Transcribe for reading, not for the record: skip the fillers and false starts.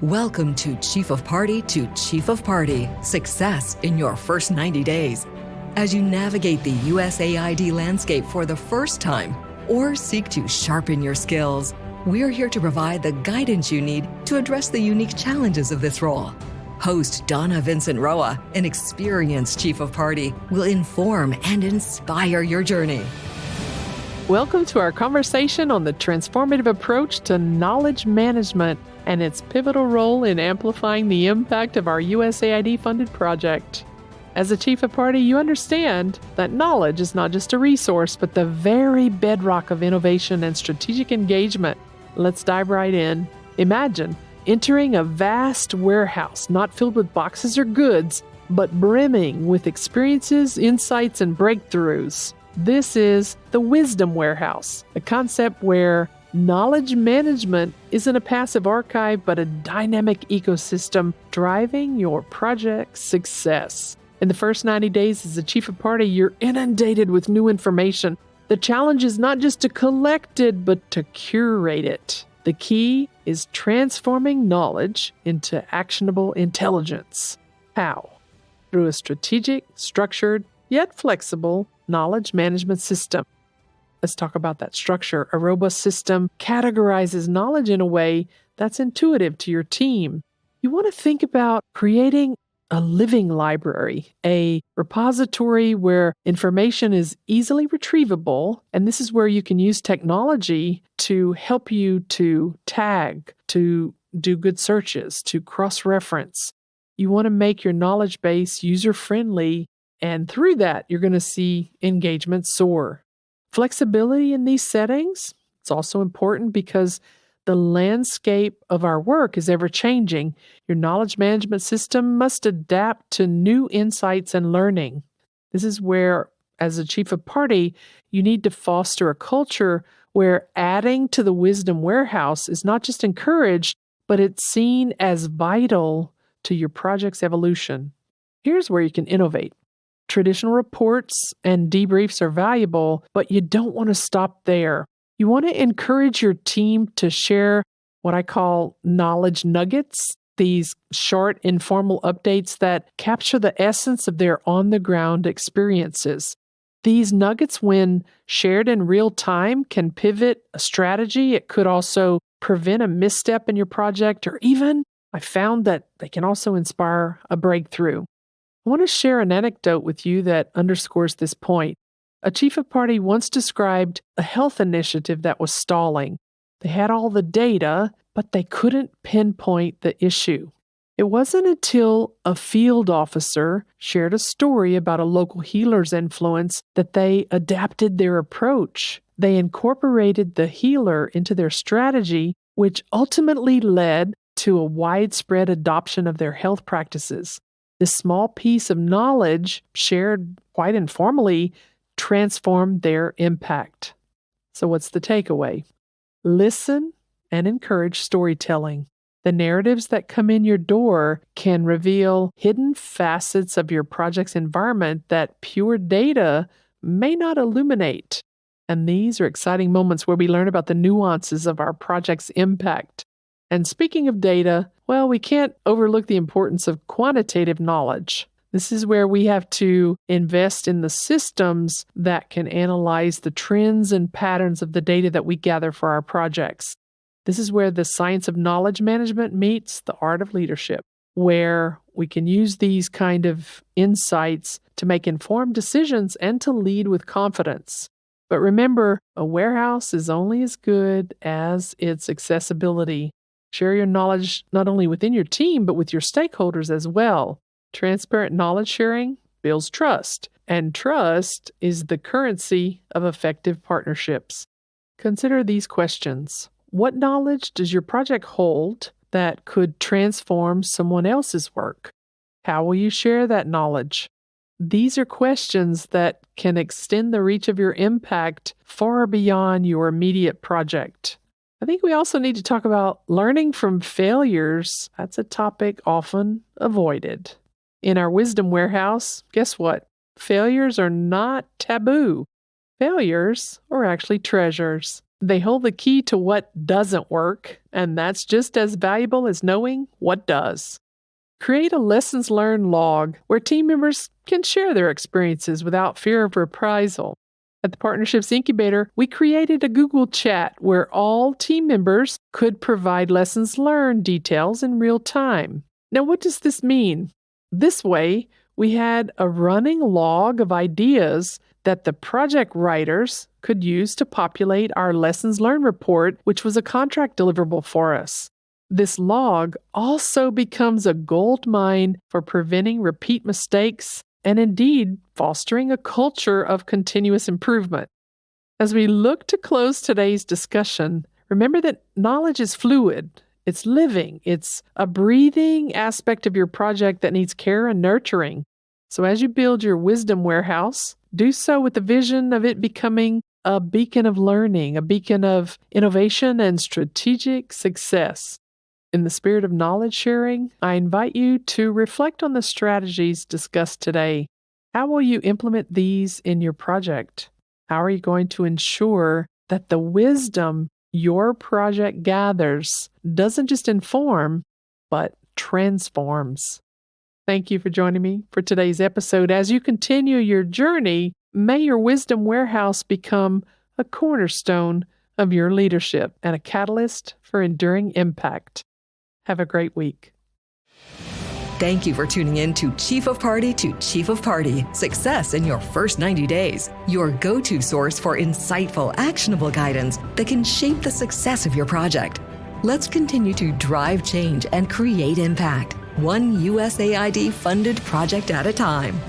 Welcome to Chief of Party to Chief of Party, success in your first 90 days. As you navigate the USAID landscape for the first time or seek to sharpen your skills, we're here to provide the guidance you need to address the unique challenges of this role. Host Donna Vincent Roa, an experienced Chief of Party, will inform and inspire your journey. Welcome to our conversation on the transformative approach to knowledge management and its pivotal role in amplifying the impact of our USAID-funded project. As a Chief of Party, you understand that knowledge is not just a resource, but the very bedrock of innovation and strategic engagement. Let's dive right in. Imagine entering a vast warehouse, not filled with boxes or goods, but brimming with experiences, insights, and breakthroughs. This is the wisdom warehouse, a concept where knowledge management isn't a passive archive, but a dynamic ecosystem driving your project's success. In the first 90 days as a Chief of Party, you're inundated with new information. The challenge is not just to collect it, but to curate it. The key is transforming knowledge into actionable intelligence. How? Through a strategic, structured, yet flexible knowledge management system. Let's talk about that structure. A robust system categorizes knowledge in a way that's intuitive to your team. You want to think about creating a living library, a repository where information is easily retrievable, and this is where you can use technology to help you to tag, to do good searches, to cross-reference. You want to make your knowledge base user-friendly, and through that, you're going to see engagement soar. Flexibility in these settings, it's also important because the landscape of our work is ever-changing. Your knowledge management system must adapt to new insights and learning. This is where, as a Chief of Party, you need to foster a culture where adding to the wisdom warehouse is not just encouraged, but it's seen as vital to your project's evolution. Here's where you can innovate. Traditional reports and debriefs are valuable, but you don't want to stop there. You want to encourage your team to share what I call knowledge nuggets, these short, informal updates that capture the essence of their on-the-ground experiences. These nuggets, when shared in real time, can pivot a strategy. It could also prevent a misstep in your project, or even, I found that they can also inspire a breakthrough. I want to share an anecdote with you that underscores this point. A Chief of Party once described a health initiative that was stalling. They had all the data, but they couldn't pinpoint the issue. It wasn't until a field officer shared a story about a local healer's influence that they adapted their approach. They incorporated the healer into their strategy, which ultimately led to a widespread adoption of their health practices. This small piece of knowledge, shared quite informally, transformed their impact. So what's the takeaway? Listen and encourage storytelling. The narratives that come in your door can reveal hidden facets of your project's environment that pure data may not illuminate. And these are exciting moments where we learn about the nuances of our project's impact. And speaking of data, well, we can't overlook the importance of quantitative knowledge. This is where we have to invest in the systems that can analyze the trends and patterns of the data that we gather for our projects. This is where the science of knowledge management meets the art of leadership, where we can use these kind of insights to make informed decisions and to lead with confidence. But remember, a warehouse is only as good as its accessibility. Share your knowledge not only within your team, but with your stakeholders as well. Transparent knowledge sharing builds trust, and trust is the currency of effective partnerships. Consider these questions. What knowledge does your project hold that could transform someone else's work? How will you share that knowledge? These are questions that can extend the reach of your impact far beyond your immediate project. I think we also need to talk about learning from failures. That's a topic often avoided. In our wisdom warehouse, guess what? Failures are not taboo. Failures are actually treasures. They hold the key to what doesn't work, and that's just as valuable as knowing what does. Create a lessons learned log where team members can share their experiences without fear of reprisal. At the Partnerships Incubator, we created a Google chat where all team members could provide lessons learned details in real time. Now, what does this mean? This way, we had a running log of ideas that the project writers could use to populate our lessons learned report, which was a contract deliverable for us. This log also becomes a gold mine for preventing repeat mistakes and indeed fostering a culture of continuous improvement. As we look to close today's discussion, remember that knowledge is fluid. It's living. It's a breathing aspect of your project that needs care and nurturing. So as you build your wisdom warehouse, do so with the vision of it becoming a beacon of learning, a beacon of innovation and strategic success. In the spirit of knowledge sharing, I invite you to reflect on the strategies discussed today. How will you implement these in your project? How are you going to ensure that the wisdom your project gathers doesn't just inform, but transforms? Thank you for joining me for today's episode. As you continue your journey, may your wisdom warehouse become a cornerstone of your leadership and a catalyst for enduring impact. Have a great week. Thank you for tuning in to Chief of Party to Chief of Party, Success in Your First 90 Days, your go-to source for insightful, actionable guidance that can shape the success of your project. Let's continue to drive change and create impact, one USAID-funded project at a time.